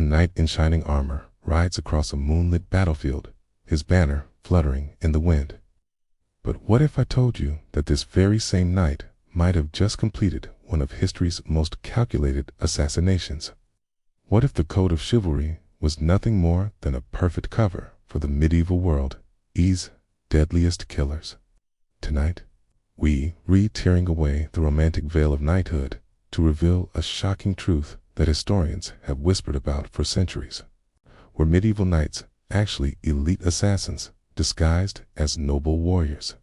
knight in shining armor rides across a moonlit battlefield, his banner fluttering in the wind. But what if I told you that this very same knight might have just completed one of history's most calculated assassinations? What if the code of chivalry was nothing more than a perfect cover for the medieval world's deadliest killers? Tonight, we read tearing away the romantic veil of knighthood to reveal a shocking truth that historians have whispered about for centuries. Were medieval knights actually elite assassins disguised as noble warriors?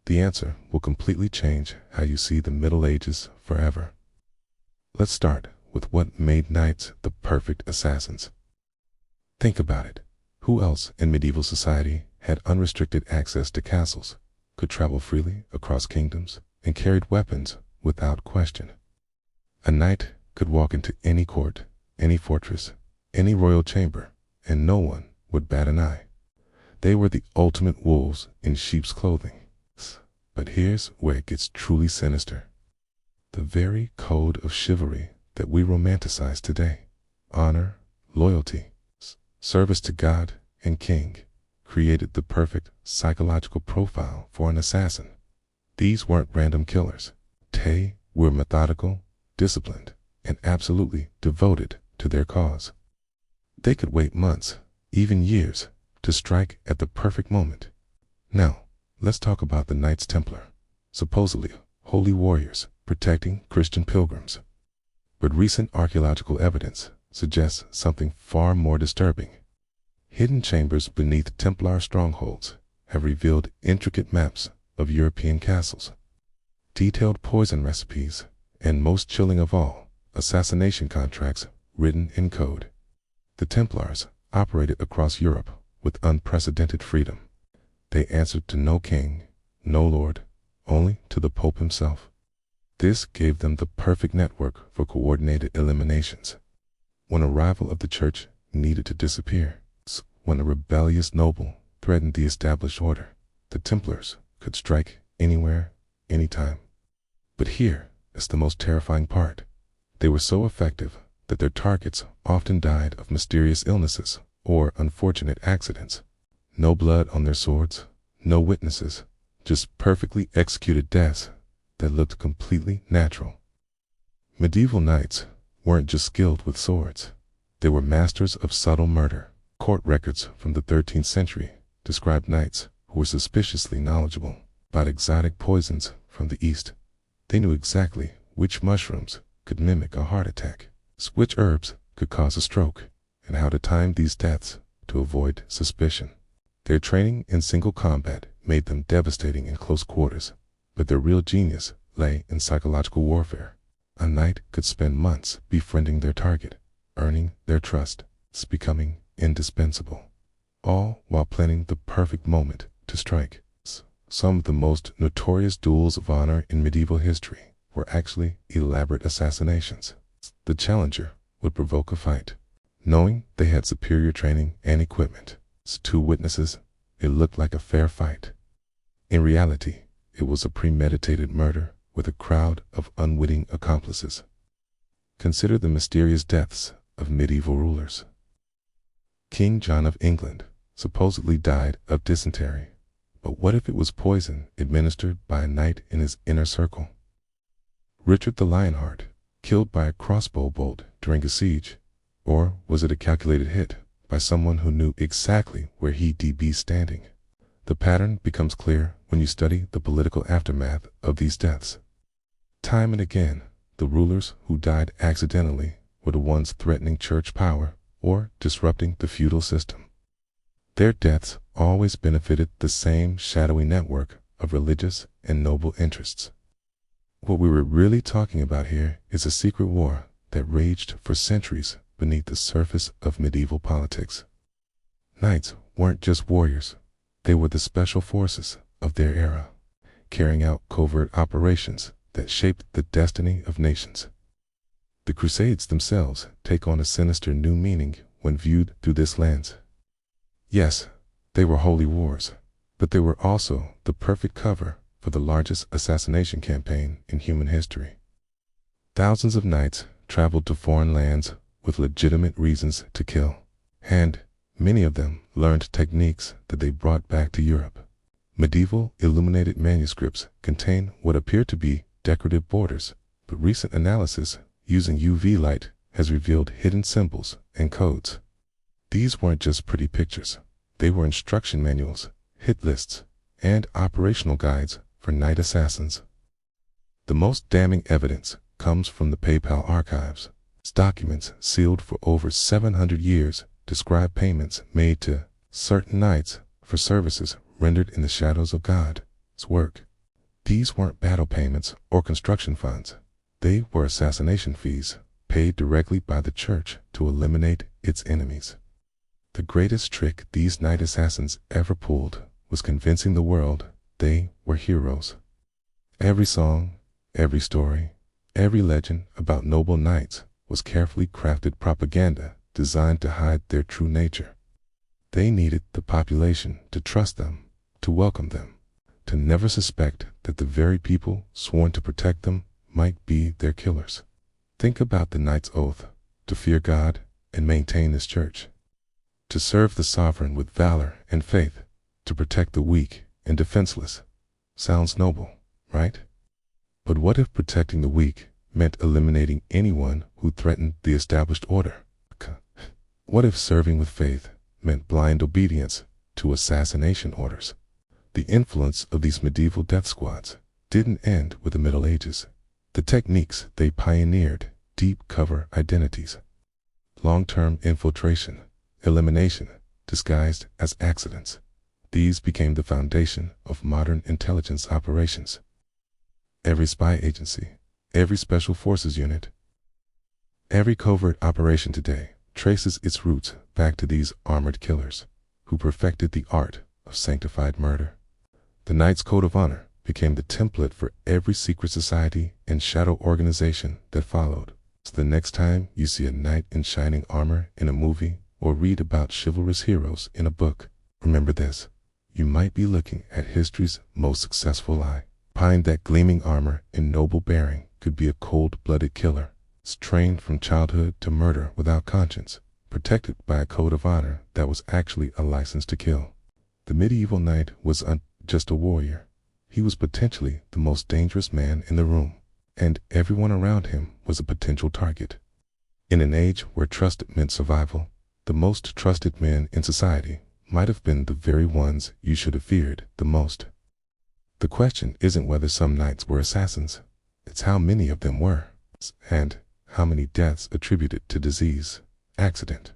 The answer will completely change how you see the Middle Ages forever. Let's start with what made knights the perfect assassins. Think about it. Who else in medieval society had unrestricted access to castles, could travel freely across kingdoms, and carried weapons without question? A knight could walk into any court, any fortress, any royal chamber, and no one would bat an eye. They were the ultimate wolves in sheep's clothing. But here's where it gets truly sinister. The very code of chivalry that we romanticize today, honor, loyalty, service to God and King, created the perfect psychological profile for an assassin. These weren't random killers. They were methodical, disciplined, and absolutely devoted to their cause. They could wait months, even years, to strike at the perfect moment. Now, let's talk about the Knights Templar, supposedly holy warriors protecting Christian pilgrims. But recent archaeological evidence suggests something far more disturbing. Hidden chambers beneath Templar strongholds have revealed intricate maps of European castles, detailed poison recipes, and most chilling of all, assassination contracts written in code. The Templars operated across Europe with unprecedented freedom. They answered to no king, no lord, only to the Pope himself. This gave them the perfect network for coordinated eliminations. When a rival of the church needed to disappear, when a rebellious noble threatened the established order, the Templars could strike anywhere, anytime. But here is the most terrifying part. They were so effective that their targets often died of mysterious illnesses or unfortunate accidents. No blood on their swords, no witnesses, just perfectly executed deaths that looked completely natural. Medieval knights weren't just skilled with swords. They were masters of subtle murder. Court records from the 13th century described knights who were suspiciously knowledgeable about exotic poisons from the East. They knew exactly which mushrooms could mimic a heart attack, which herbs could cause a stroke, and how to time these deaths to avoid suspicion. Their training in single combat made them devastating in close quarters, but their real genius lay in psychological warfare. A knight could spend months befriending their target, earning their trust, becoming indispensable, all while planning the perfect moment to strike. Some of the most notorious duels of honor in medieval history were actually elaborate assassinations. The challenger would provoke a fight, knowing they had superior training and equipment. To witnesses, it looked like a fair fight. In reality, it was a premeditated murder with a crowd of unwitting accomplices. Consider the mysterious deaths of medieval rulers. King John of England supposedly died of dysentery, but what if it was poison administered by a knight in his inner circle? Richard the Lionheart, killed by a crossbow bolt during a siege, or was it a calculated hit by someone who knew exactly where he'd be standing? The pattern becomes clear when you study the political aftermath of these deaths. Time and again, the rulers who died accidentally were the ones threatening church power or disrupting the feudal system. Their deaths always benefited the same shadowy network of religious and noble interests. What we were really talking about here is a secret war that raged for centuries beneath the surface of medieval politics. Knights weren't just warriors. They were the special forces of their era, carrying out covert operations that shaped the destiny of nations. The Crusades themselves take on a sinister new meaning when viewed through this lens. Yes, they were holy wars, but they were also the perfect cover for the largest assassination campaign in human history. Thousands of knights traveled to foreign lands with legitimate reasons to kill. And many of them learned techniques that they brought back to Europe. Medieval illuminated manuscripts contain what appear to be decorative borders, but recent analysis using UV light has revealed hidden symbols and codes. These weren't just pretty pictures. They were instruction manuals, hit lists, and operational guides for knight assassins. The most damning evidence comes from the papal archives. Documents sealed for over 700 years describe payments made to certain knights for services rendered in the shadows of God's work. These weren't battle payments or construction funds. They were assassination fees paid directly by the church to eliminate its enemies. The greatest trick these knight assassins ever pulled was convincing the world they were heroes. Every song, every story, every legend about noble knights was carefully crafted propaganda designed to hide their true nature. They needed the population to trust them, to welcome them, to never suspect that the very people sworn to protect them might be their killers. Think about the knight's oath: to fear God and maintain His church, to serve the sovereign with valor and faith, to protect the weak and defenseless. Sounds noble, right? But what if protecting the weak meant eliminating anyone who threatened the established order? What if serving with faith meant blind obedience to assassination orders? The influence of these medieval death squads didn't end with the Middle Ages. The techniques they pioneered: deep cover identities, long-term infiltration, elimination disguised as accidents. These became the foundation of modern intelligence operations. Every spy agency, every special forces unit, every covert operation today traces its roots back to these armored killers who perfected the art of sanctified murder. The Knight's Code of Honor became the template for every secret society and shadow organization that followed. So the next time you see a knight in shining armor in a movie or read about chivalrous heroes in a book, remember this: you might be looking at history's most successful lie. Behind that gleaming armor and noble bearing could be a cold-blooded killer, trained from childhood to murder without conscience, protected by a code of honor that was actually a license to kill. The medieval knight was just a warrior. He was potentially the most dangerous man in the room, and everyone around him was a potential target. In an age where trust meant survival, the most trusted men in society might have been the very ones you should have feared the most. The question isn't whether some knights were assassins, it's how many of them were, and how many deaths attributed to disease, accident,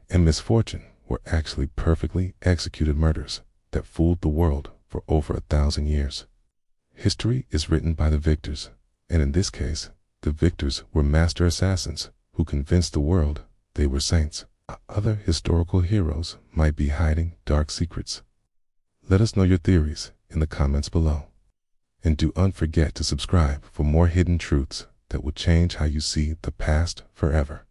and misfortune were actually perfectly executed murders that fooled the world for over 1,000 years. History is written by the victors, and in this case, the victors were master assassins who convinced the world they were saints. Other historical heroes might be hiding dark secrets. Let us know your theories in the comments below. And do not forget to subscribe for more hidden truths that will change how you see the past forever.